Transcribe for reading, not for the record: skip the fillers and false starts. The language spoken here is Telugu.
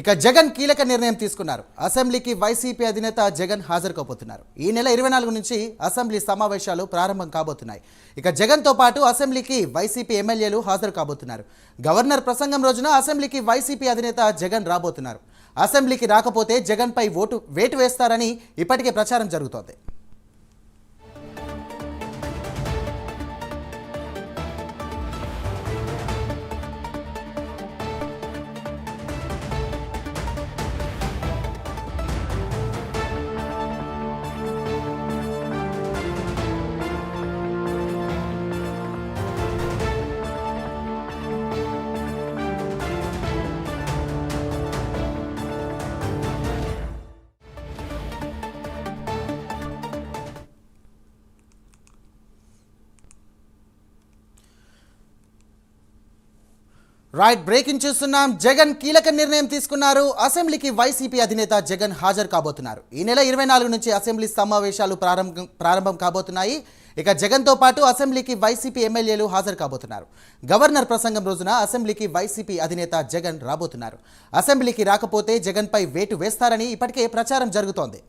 ఇక జగన్ కీలక నిర్ణయం తీసుకున్నారు. అసెంబ్లీకి వైసీపీ అధినేత జగన్ హాజరు కాబోతున్నారు. ఈ నెల 24 నుంచి అసెంబ్లీ సమావేశాలు ప్రారంభం కాబోతున్నాయి. ఇక జగన్తో పాటు అసెంబ్లీకి వైసీపీ ఎమ్మెల్యేలు హాజరు కాబోతున్నారు. గవర్నర్ ప్రసంగం రోజున అసెంబ్లీకి వైసీపీ అధినేత జగన్ రాబోతున్నారు. అసెంబ్లీకి రాకపోతే జగన్పై వేటు వేస్తారని ఇప్పటికే ప్రచారం జరుగుతోంది. రైట్, బ్రేకింగ్ చూస్తున్నాం. జగన్ కీలక నిర్ణయం తీసుకున్నారు. అసెంబ్లీకి వైసీపీ అధినేత జగన్ హాజరు కాబోతున్నారు. ఈ నెల 24 నుంచి అసెంబ్లీ సమావేశాలు ప్రారంభం కాబోతున్నాయి. ఇక జగన్తో పాటు అసెంబ్లీకి వైసీపీ ఎమ్మెల్యేలు హాజరు కాబోతున్నారు. గవర్నర్ ప్రసంగం రోజున అసెంబ్లీకి వైసీపీ అధినేత జగన్ రాబోతున్నారు. అసెంబ్లీకి రాకపోతే జగన్పై వేటు వేస్తారని ఇప్పటికే ప్రచారం జరుగుతోంది.